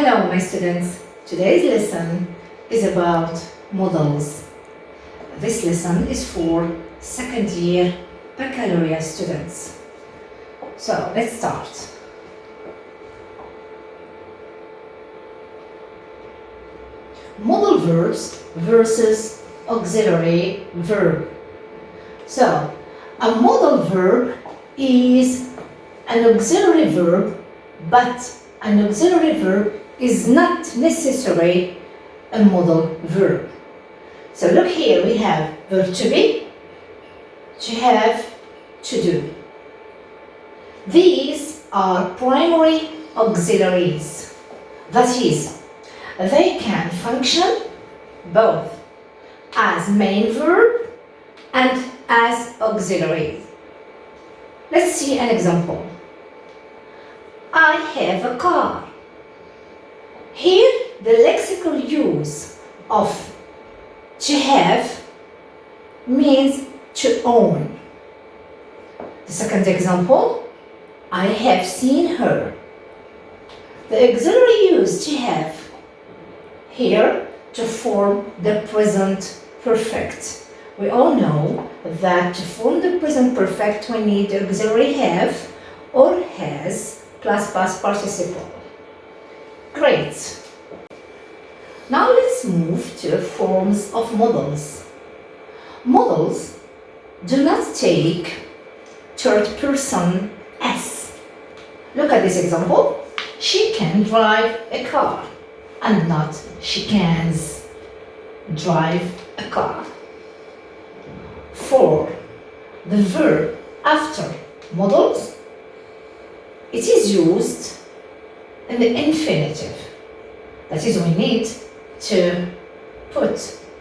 Hello my students, today's lesson is about models. This lesson is for second year baccalaureate students. So let's start. Modal verbs versus auxiliary verb. So a modal verb is an auxiliary verb, but an auxiliary verb is not necessarily a modal verb. So look here, we have verb to be, to have, to do. These are primary auxiliaries. That is, they can function both as main verb and as auxiliary. Let's see an example. I have a car. Here, the lexical use of to have means to own. The second example, I have seen her. The auxiliary use to have here to form the present perfect. We all know that to form the present perfect we need the auxiliary have or has plus past participle. Great. Now let's move to forms of modals. Modals do not take third person s. Look at this example. She can drive a car and not she cans drive a car. For the verb after modals, it is used in the infinitive. That is, we need to put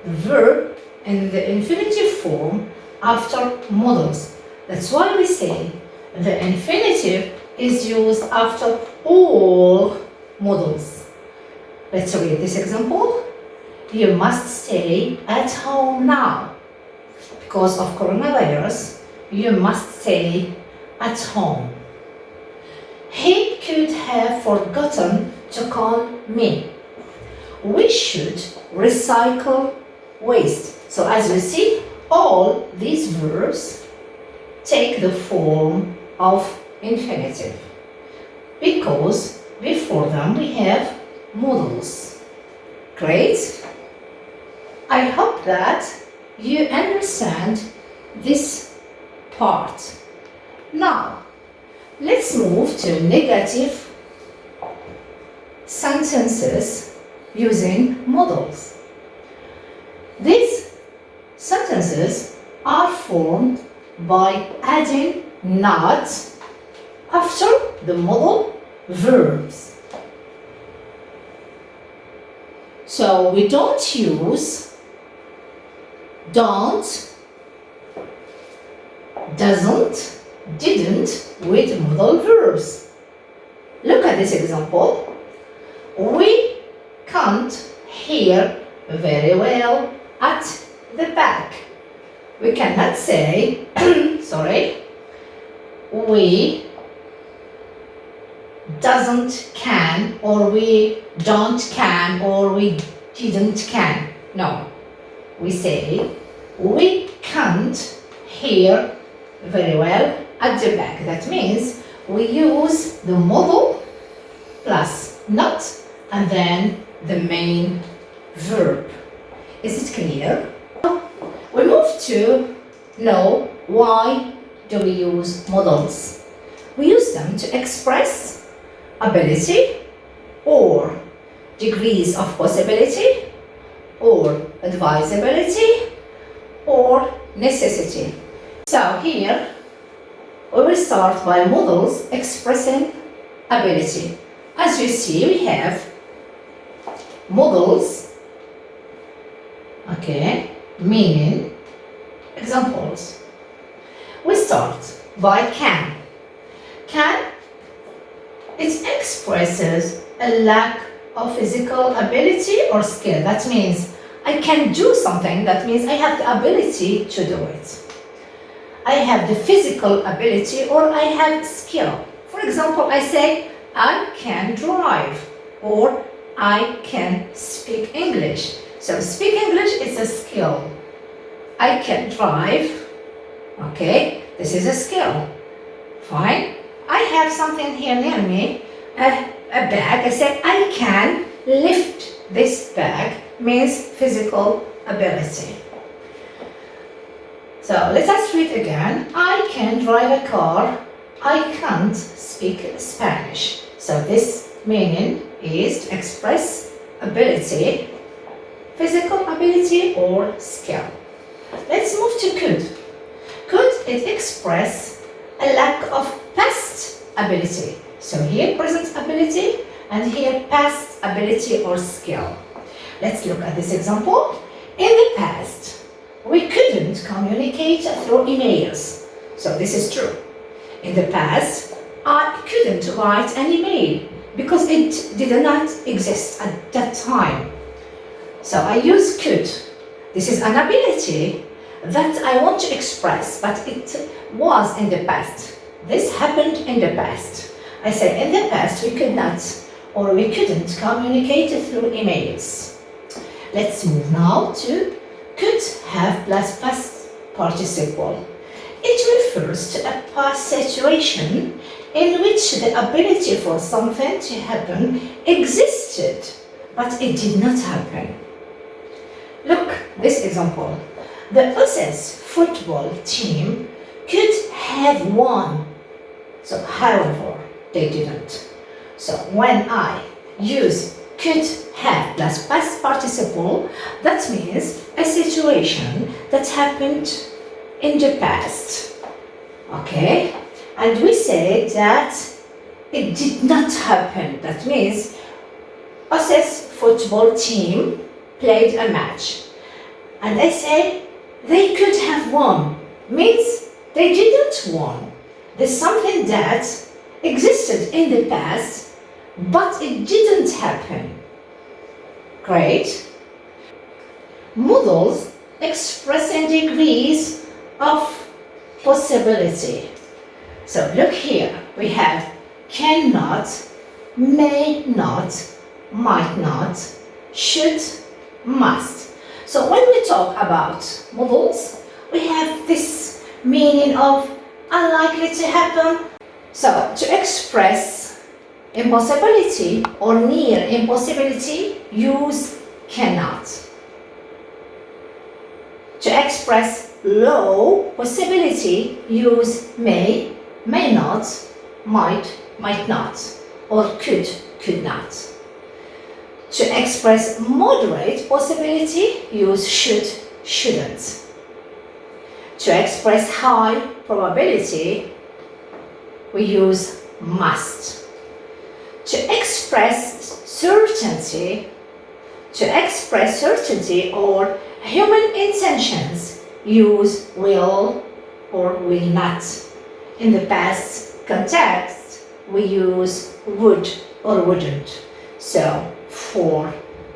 the verb in the infinitive form after modals. That's why we say the infinitive is used after all modals. Let's read this example. You must stay at home now. Because of coronavirus, you must stay at home. He could have forgotten to call me. We should recycle waste. So as you see, all these verbs take the form of infinitive because before them we have modals. Great. I hope that you understand this part. Now, let's move to negative sentences using modals. These sentences are formed by adding not after the modal verbs. So we don't use don't, doesn't, didn't with modal verbs. Look at this example. We can't hear very well at the back. We cannot say, sorry, we doesn't can, or we don't can, or we didn't can. No. We say, we can't hear very well at the back. That means we use the modal plus not and then the main verb. Is it clear? We move to know why do we use modals. We use them to express ability or degrees of possibility or advisability or necessity. So here we will start by modals expressing ability. As you see, we have modals, okay, meaning examples. We start by can. Can, it expresses a lack of physical ability or skill. That means I can do something. That means I have the ability to do it. I have the physical ability or I have skill. For example, I say I can drive or I can speak English. So speak English is a skill. I can drive. Okay, this is a skill. Fine. I have something here near me, a bag. I said I can lift this bag, means physical ability. So let us read again. I can drive a car. I can't speak Spanish. So this meaning is to express ability, physical ability or skill. Let's move to could. Could it express a lack of past ability? So here present ability and here past ability or skill. Let's look at this example. In the past, we couldn't communicate through emails. So this is true. In the past, I couldn't write an email because it did not exist at that time. So I use could. This is an ability that I want to express, but it was in the past. This happened in the past. I say in the past we could not or we couldn't communicate through emails. Let's move now to could have plus past participle. It refers to a past situation in which the ability for something to happen existed, but it did not happen. Look, this example. The USS football team could have won. So, however, they didn't. So, when I use could have plus past participle, that means a situation that happened in the past. Okay? And we say that it did not happen. That means USS football team played a match. And I say they could have won. Means they didn't won. There's something that existed in the past, but it didn't happen. Great. Models expressing degrees of possibility. So look here, we have cannot, may not, might not, should, must. So when we talk about models, we have this meaning of unlikely to happen. So to express impossibility or near impossibility, use cannot. To express low possibility, use may, may not, might not, or could not. To express moderate possibility, use should, shouldn't. To express high probability, we use must. To express certainty, or human intentions, use will or will not. In the past context, we use would or wouldn't. So for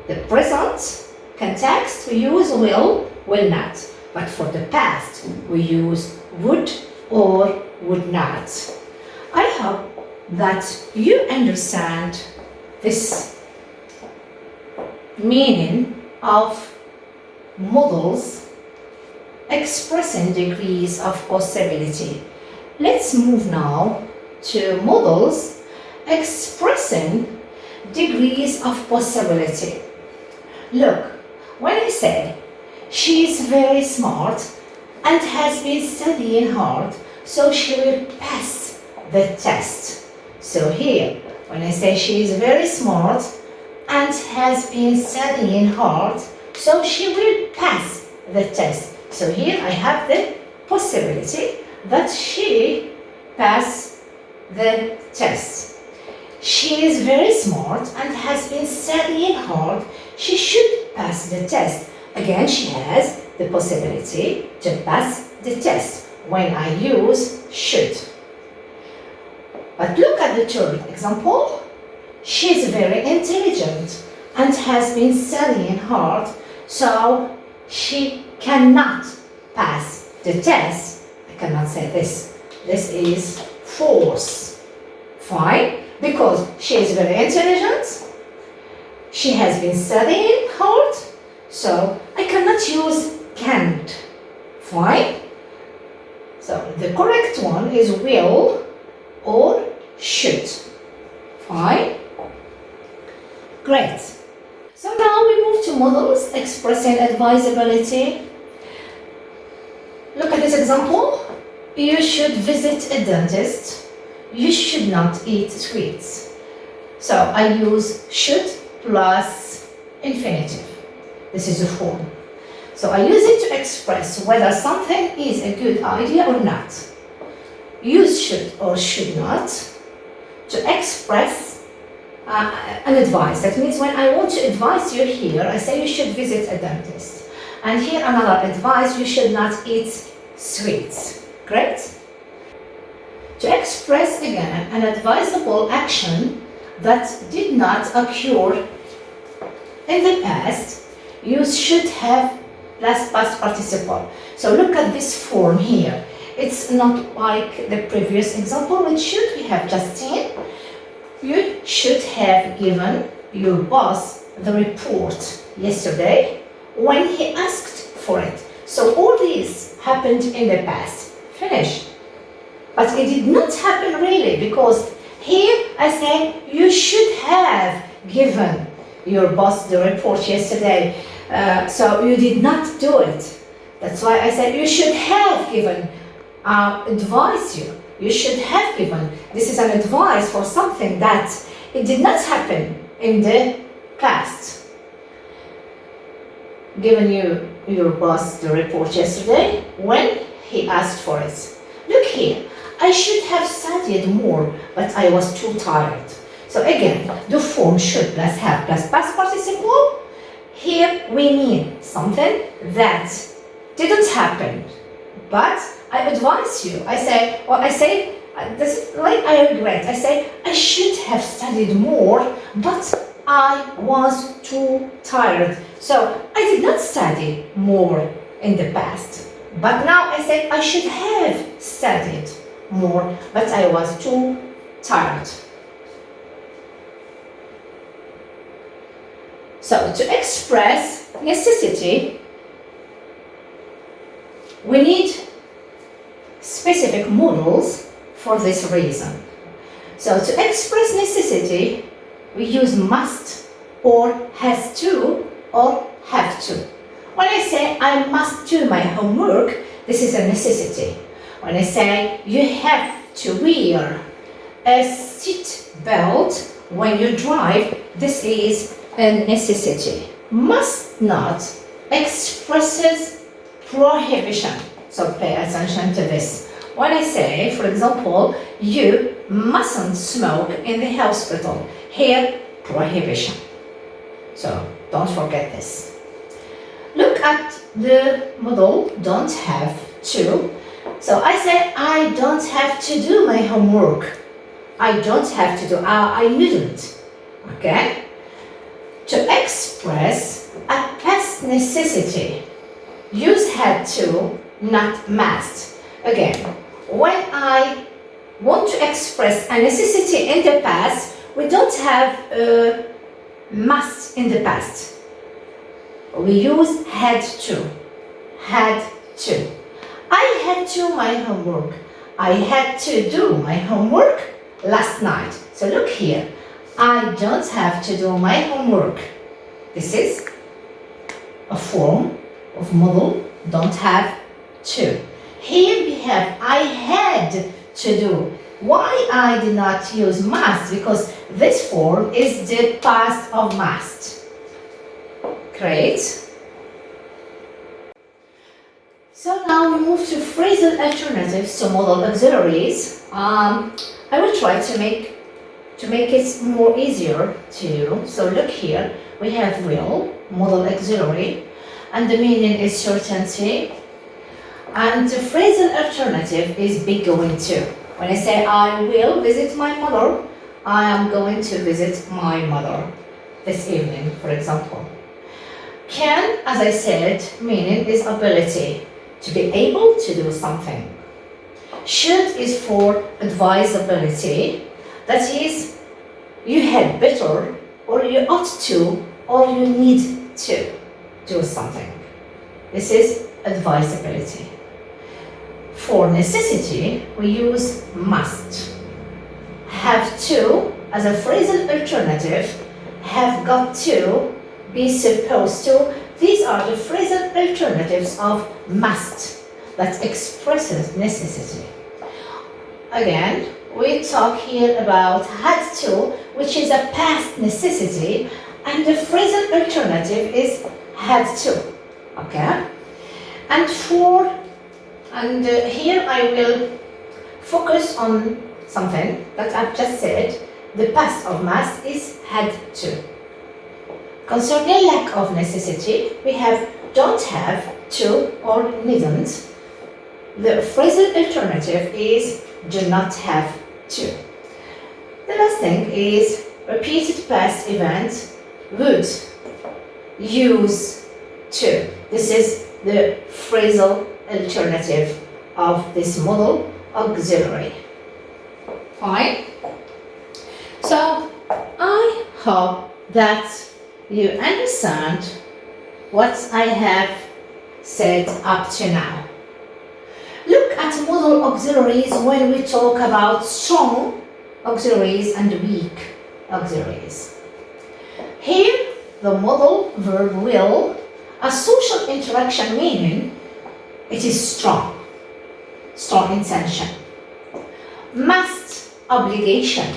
the present context, we use will not. But for the past, we use would or would not. I hope that you understand this meaning of models expressing degrees of possibility. Let's move now to models expressing degrees of possibility. Look, when I said she is very smart and has been studying hard, so she will pass the test. So here, when I say she is very smart and has been studying hard, so she will pass the test. So here I have the possibility that she pass the test. She is very smart and has been studying hard. She should pass the test. Again, she has the possibility to pass the test when I use should. But look at the third example. She is very intelligent and has been studying hard, so she cannot pass the test. I cannot say this. This is false. Fine? Because she is very intelligent, She has been studying hard, so I cannot use can't. Fine? So the correct one is will or should. Fine? Great. So now we move to models expressing advisability. Look at this example. You should visit a dentist. You should not eat sweets. So I use should plus infinitive. This is a form. So I use it to express whether something is a good idea or not. Use should or should not to express an advice. That means when I want to advise you here, I say you should visit a dentist. And here another advice, you should not eat sweets. Great? To express again an advisable action that did not occur in the past, you should have plus past participle. So look at this form here. It's not like the previous example with should. We have just seen. You should have given your boss the report yesterday when he asked for it. So all this happened in the past. Finished. But it did not happen really, because here I say you should have given your boss the report yesterday. So you did not do it. That's why I said you should have given, advise you. You should have given. This is an advice for something that it did not happen in the past. Given your boss the report yesterday when he asked for it. Look here. I should have studied more, but I was too tired. So again, the form should plus have plus past participle. Here we mean something that didn't happen, but I advise you. I say, this is like I regret. I say, I should have studied more, but I was too tired. So I did not study more in the past. But now I say, I should have studied more, but I was too tired. So to express necessity, we need specific models for this reason. So to express necessity, we use must or has to or have to. When I say I must do my homework, this is a necessity. When I say you have to wear a seat belt when you drive, this is a necessity. Must not expresses prohibition. So pay attention to this. When I say, for example, you mustn't smoke in the hospital, here, prohibition. So don't forget this. Look at the model don't have to. So I say I don't have to do my homework. I don't have to do, I needn't. Okay? To express a past necessity, use had to, not must. Again, when I want to express a necessity in the past, we don't have a must in the past. We use had to. Had to. I had to do my homework. I had to do my homework last night. So look here. I don't have to do my homework. This is a form of model don't have to. Here we have I had to do. Why I did not use must? Because this form is the past of must. Great. So now we move to phrasal alternatives to modal auxiliaries. I will try to make it more easier to you. So look here, we have will, modal auxiliary, and the meaning is certainty. And the phrasal alternative is be going to. When I say I will visit my mother, I am going to visit my mother this evening, for example. Can, as I said, meaning is ability, to be able to do something. Should is for advisability, that is, you had better or you ought to or you need to do something. This is advisability. For necessity, we use must. Have to as a phrasal alternative, have got to, be supposed to. These are the phrasal alternatives of must that expresses necessity. Again, we talk here about had to, which is a past necessity, and the phrasal alternative is had to. Okay? And here I will focus on something that I've just said. The past of must is had to. Concerning lack of necessity, we have don't have, to, or needn't. The phrasal alternative is do not have to. The last thing is repeated past event would, use to. This is the phrasal alternative of this modal auxiliary. Fine. So I hope that you understand what I have said up to now. Look at modal auxiliaries when we talk about strong auxiliaries and weak auxiliaries. Here, the modal verb will, a social interaction meaning it is strong intention. Must, obligation,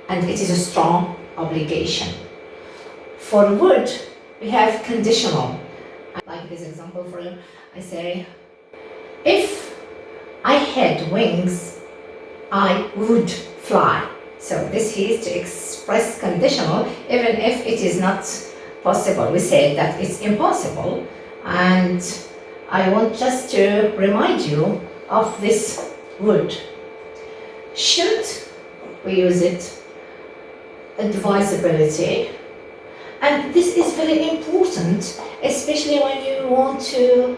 and it is a strong obligation. For would, we have conditional. Like this example for you, I say, if I had wings, I would fly. So this is to express conditional, even if it is not possible. We say that it's impossible, and I want just to remind you of this would. Should, we use it, advisability. And this is very important, especially when you want to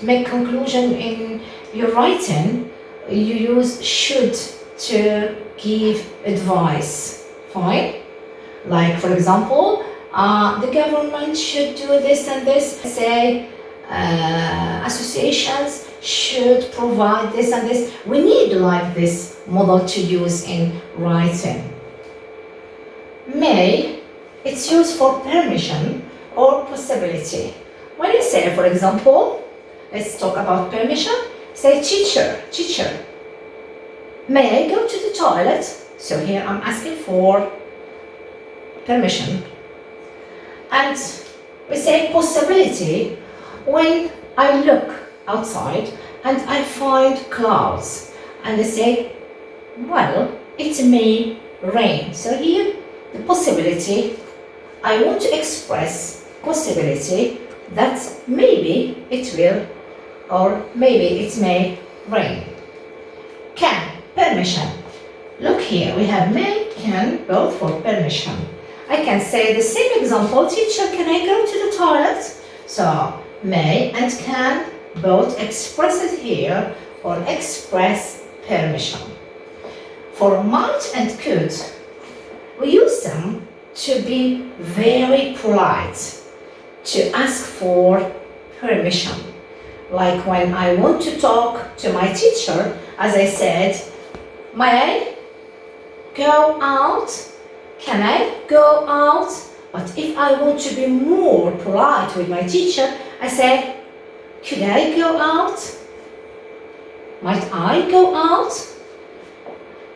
make conclusion in your writing. You use should to give advice. Fine? Like, for example, the government should do this and this. Say, associations should provide this and this. We need like this model to use in writing. May, it's used for permission or possibility. When you say, for example, let's talk about permission. Say, teacher, may I go to the toilet? So here I'm asking for permission. And we say possibility when I look outside and I find clouds. And I say, well, it may rain. So here, the possibility, I want to express possibility that maybe it will or maybe it may rain. Can, permission. Look here, we have may, can, both for permission. I can say the same example, teacher, can I go to the toilet? So, may and can both express it here or express permission. For might and could, we use them to be very polite, to ask for permission. Like when I want to talk to my teacher, as I said, may I go out? Can I go out? But if I want to be more polite with my teacher, I say, could I go out? Might I go out?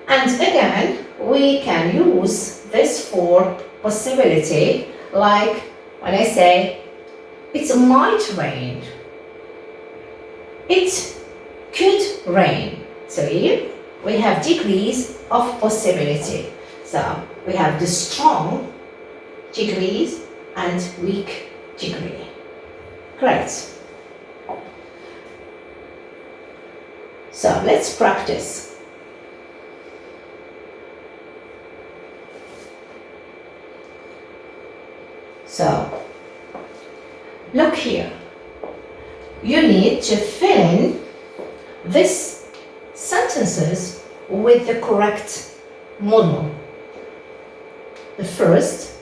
And again, we can use this for possibility, like when I say, it might rain. It could rain. So here we have degrees of possibility. So we have the strong degrees and weak degree. Great. So let's practice. So look here. You need to fill in these sentences with the correct modal. The first,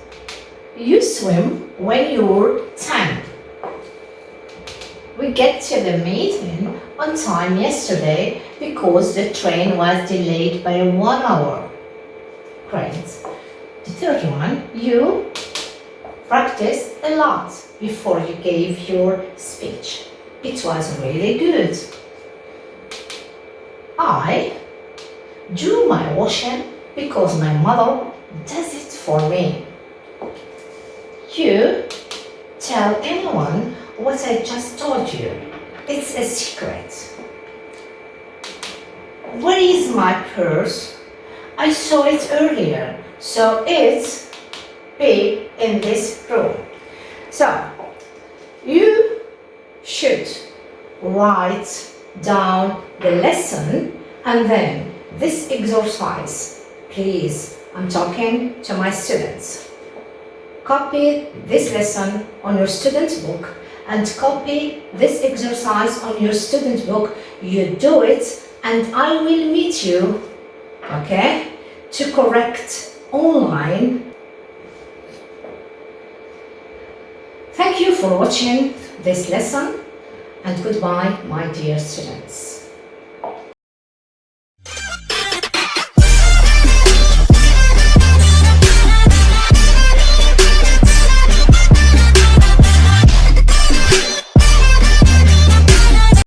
You swim when you're 10. We get to the meeting on time yesterday because the train was delayed by 1 hour. Great. The third one, you practiced a lot before you gave your speech. It was really good. I do my washing because my mother does it for me. You tell anyone what I just told you. It's a secret. Where is my purse? I saw it earlier, so it's be in this room. So, you should write down the lesson and then this exercise. Please, I'm talking to my students. Copy this lesson on your student book and copy this exercise on your student book. You do it and I will meet you, okay, to correct online. Thank you for watching this lesson and goodbye, my dear students.